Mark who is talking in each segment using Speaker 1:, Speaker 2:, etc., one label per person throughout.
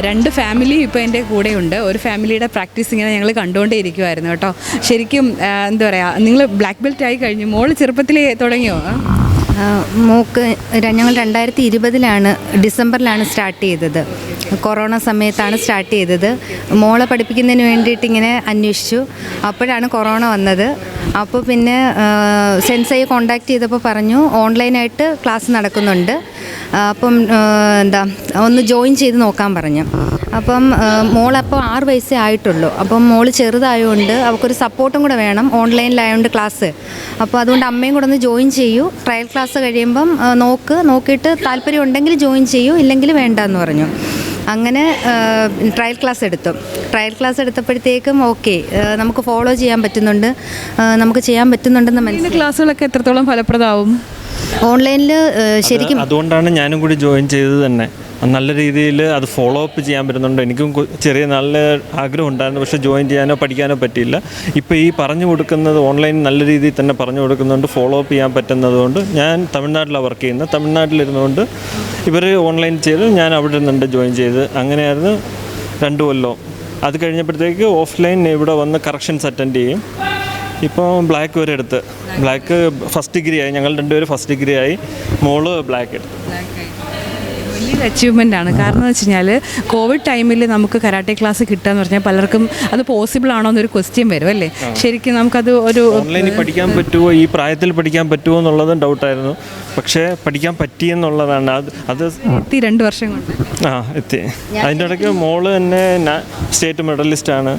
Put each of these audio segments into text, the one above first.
Speaker 1: രണ്ട് ഫാമിലി ഇപ്പോൾ എൻ്റെ കൂടെയുണ്ട്. ഒരു ഫാമിലിയുടെ പ്രാക്ടീസ് ഇങ്ങനെ ഞങ്ങൾ കണ്ടുകൊണ്ടേ ഇരിക്കുമായിരുന്നു കേട്ടോ. ശരിക്കും എന്താ പറയുക, നിങ്ങൾ ബ്ലാക്ക് ബെൽറ്റ് ആയി കഴിഞ്ഞു. മോള് ചെറുപ്പത്തിൽ തുടങ്ങിയോ?
Speaker 2: മോക്ക് ഞങ്ങൾ 2020 ഡിസംബറിലാണ് സ്റ്റാർട്ട് ചെയ്തത്. കൊറോണ സമയത്താണ് സ്റ്റാർട്ട് ചെയ്തത്. മോളെ പഠിപ്പിക്കുന്നതിന് വേണ്ടിയിട്ട് ഇങ്ങനെ അന്വേഷിച്ചു. അപ്പോഴാണ് കൊറോണ വന്നത്. അപ്പോൾ പിന്നെ സെൻസയെ കോണ്ടാക്ട് ചെയ്തപ്പോൾ പറഞ്ഞു ഓൺലൈനായിട്ട് ക്ലാസ് നടക്കുന്നുണ്ട്, അപ്പം ഒന്ന് ജോയിൻ ചെയ്ത് നോക്കാൻ പറഞ്ഞു. അപ്പം മോളപ്പോൾ 6 വയസ്സേ ആയിട്ടുള്ളൂ. അപ്പം മോൾ ചെറുതായതുകൊണ്ട് അവൾക്കൊരു സപ്പോർട്ടും കൂടെ വേണം, ഓൺലൈനിലായതുകൊണ്ട് ക്ലാസ്. അപ്പോൾ അതുകൊണ്ട് അമ്മയും കൂടെ ഒന്ന് ജോയിൻ ചെയ്യൂ, ട്രയൽ ക്ലാസ് കഴിയുമ്പം നോക്കിയിട്ട് താല്പര്യം ഉണ്ടെങ്കിൽ ജോയിൻ ചെയ്യൂ, ഇല്ലെങ്കിൽ വേണ്ടെന്ന് പറഞ്ഞു. അങ്ങനെ ട്രയൽ ക്ലാസ് എടുത്തപ്പോഴത്തേക്കും ഓക്കെ, നമുക്ക് ഫോളോ ചെയ്യാൻ പറ്റുന്നുണ്ട്, നമുക്ക് ചെയ്യാൻ പറ്റുന്നുണ്ടെന്ന് മനസ്സിലായി.
Speaker 1: ക്ലാസ്സുകളൊക്കെ എത്രത്തോളം ഫലപ്രദമാവും
Speaker 2: ഓൺലൈനിൽ? ശരിക്കും
Speaker 3: അതുകൊണ്ടാണ് ഞാനും കൂടി ജോയിൻ ചെയ്തത് തന്നെ. നല്ല രീതിയിൽ അത് ഫോളോ അപ്പ് ചെയ്യാൻ പറ്റുന്നുണ്ട്. എനിക്കും ചെറിയ നല്ല ആഗ്രഹം ഉണ്ടായിരുന്നു, പക്ഷേ ജോയിൻ ചെയ്യാനോ പഠിക്കാനോ പറ്റിയില്ല. ഇപ്പോൾ ഈ പറഞ്ഞു കൊടുക്കുന്നത് ഓൺലൈൻ നല്ല രീതിയിൽ തന്നെ പറഞ്ഞു കൊടുക്കുന്നുണ്ട്, ഫോളോ അപ്പ് ചെയ്യാൻ പറ്റുന്നതുകൊണ്ട്. ഞാൻ തമിഴ്നാട്ടിലാണ് വർക്ക് ചെയ്യുന്നത്. തമിഴ്നാട്ടിലിരുന്നുകൊണ്ട് ഇവർ ഓൺലൈൻ ചെയ്ത് ഞാൻ അവിടെ നിന്നുണ്ട് ജോയിൻ ചെയ്ത്. അങ്ങനെയായിരുന്നു 2 കൊല്ലം. അത് കഴിഞ്ഞപ്പോഴത്തേക്ക് ഓഫ്ലൈൻ ഇവിടെ വന്ന് കറക്ഷൻസ് അറ്റൻഡ് ചെയ്യും. ഇപ്പോൾ ബ്ലാക്ക് വരെ എടുത്ത്, ബ്ലാക്ക് ഫസ്റ്റ് ഡിഗ്രി ആയി. ഞങ്ങൾ 2 പേര് ഫസ്റ്റ് ഡിഗ്രി ആയി. മോള് ബ്ലാക്ക് എടുത്തു.
Speaker 1: വലിയൊരു അച്ചീവ്മെൻ്റ് ആണ്. കാരണം എന്ന് വെച്ച് കഴിഞ്ഞാൽ കോവിഡ് ടൈമിൽ നമുക്ക് കരാട്ടെ ക്ലാസ് കിട്ടുക എന്ന് പറഞ്ഞാൽ പലർക്കും അത് പോസിബിൾ ആണോ എന്നൊരു ക്വസ്റ്റ്യൻ വരും അല്ലേ. ശരിക്കും നമുക്കത് ഒരു
Speaker 3: ഓൺലൈനിൽ പഠിക്കാൻ പറ്റുമോ, ഈ പ്രായത്തിൽ പഠിക്കാൻ പറ്റുമോ എന്നുള്ളതും ഡൗട്ടായിരുന്നു. പക്ഷേ പഠിക്കാൻ പറ്റിയെന്നുള്ളതാണ്. അത്
Speaker 1: 2 വർഷം കൊണ്ട്
Speaker 3: എത്തി. അതിൻ്റെ ഇടയ്ക്ക് മോള് തന്നെ സ്റ്റേറ്റ് മെഡലിസ്റ്റാണ്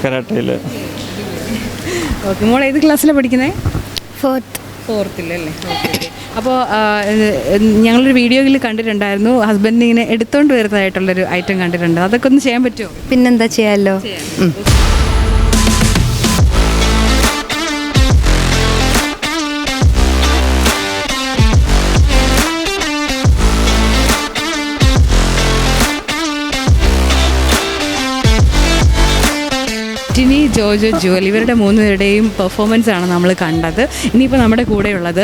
Speaker 3: കരാട്ടയിൽ.
Speaker 1: ഓക്കെ, മോൾ ഏത് ക്ലാസ്സിലാണ് പഠിക്കുന്നത്?
Speaker 2: 4th-ല്ലേ?
Speaker 1: ഓക്കെ. അപ്പോൾ ഞങ്ങളൊരു വീഡിയോയിൽ കണ്ടിട്ടുണ്ടായിരുന്നു, ഹസ്ബൻഡിന് ഇങ്ങനെ എടുത്തുകൊണ്ട് വരുന്നതായിട്ടുള്ളൊരു ഐറ്റം കണ്ടിട്ടുണ്ട്. അതൊക്കെ ഒന്ന് ചെയ്യാൻ പറ്റുമോ?
Speaker 2: പിന്നെന്താ, ചെയ്യാമല്ലോ.
Speaker 1: ടിനി, ജോജോ, ജുവൽ ഇവരുടെ 3 പേരുടെയും പെർഫോമൻസ് ആണ് നമ്മൾ കണ്ടത്. ഇനിയിപ്പോൾ നമ്മുടെ കൂടെയുള്ളത്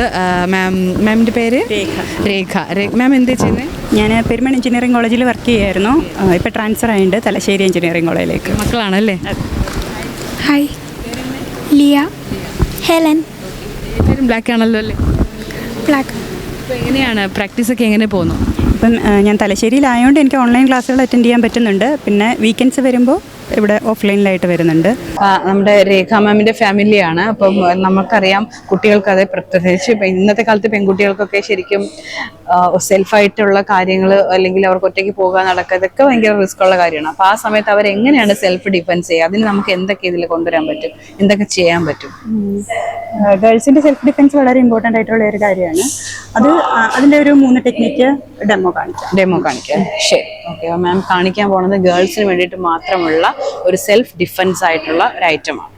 Speaker 1: മാമിൻ്റെ പേര് രേഖ. മാം എന്താ ചെയ്യുന്നത്?
Speaker 4: ഞാൻ പെരുമൺ എഞ്ചിനീയറിംഗ് കോളേജിൽ വർക്ക് ചെയ്യുമായിരുന്നു. ഇപ്പോൾ ട്രാൻസ്ഫർ ആയിട്ടുണ്ട് തലശ്ശേരി എഞ്ചിനീയറിംഗ് കോളേജിലേക്ക്.
Speaker 1: മക്കളാണല്ലേ?
Speaker 5: Hi, Liya, Helen.
Speaker 1: എല്ലാവരും ബ്ലാക്ക് ആണല്ലോ അല്ലേ?
Speaker 5: ബ്ലാക്ക്.
Speaker 1: അപ്പോൾ എങ്ങനെയാണ് പ്രാക്ടീസൊക്കെ എങ്ങനെ പോകുന്നു?
Speaker 4: ഇപ്പം ഞാൻ തലശ്ശേരിയിലായതുകൊണ്ട് എനിക്ക് ഓൺലൈൻ ക്ലാസ്സുകൾ അറ്റൻഡ് ചെയ്യാൻ പറ്റുന്നുണ്ട്. പിന്നെ വീക്കെൻഡ്സ് വരുമ്പോൾ ഇവിടെ ഓഫ്ലൈനിലായിട്ട് വരുന്നുണ്ട്.
Speaker 1: നമ്മുടെ രേഖ മാമിൻ്റെ ഫാമിലിയാണ്. അപ്പം നമുക്കറിയാം കുട്ടികൾക്ക് അത് പ്രത്യേകിച്ച് ഇപ്പം ഇന്നത്തെ കാലത്ത് പെൺകുട്ടികൾക്കൊക്കെ ശരിക്കും സെൽഫായിട്ടുള്ള കാര്യങ്ങൾ, അല്ലെങ്കിൽ അവർക്ക് ഒറ്റയ്ക്ക് പോകാൻ നടക്കുക, ഇതൊക്കെ ഭയങ്കര റിസ്ക് ഉള്ള കാര്യമാണ്. അപ്പോൾ ആ സമയത്ത് അവരെങ്ങനെയാണ് സെൽഫ് ഡിഫെൻസ് ചെയ്യുക? അതിന് നമുക്ക് എന്തൊക്കെ ഇതിൽ കൊണ്ടുവരാൻ പറ്റും, എന്തൊക്കെ ചെയ്യാൻ പറ്റും?
Speaker 4: ഗേൾസിൻ്റെ സെൽഫ് ഡിഫെൻസ് വളരെ ഇമ്പോർട്ടൻ്റ് ആയിട്ടുള്ള ഒരു കാര്യമാണ്. അതിൻ്റെ ഒരു 3 ടെക്നിക്ക് ഡെമോ കാണിക്കാം. ശരി, ഓക്കെ. മാം കാണിക്കാൻ പോകുന്നത് ഗേൾസിന് വേണ്ടിയിട്ട് മാത്രമുള്ള ഒരു സെൽഫ് ഡിഫെൻസ് ആയിട്ടുള്ള ഒരു ഐറ്റമാണ്.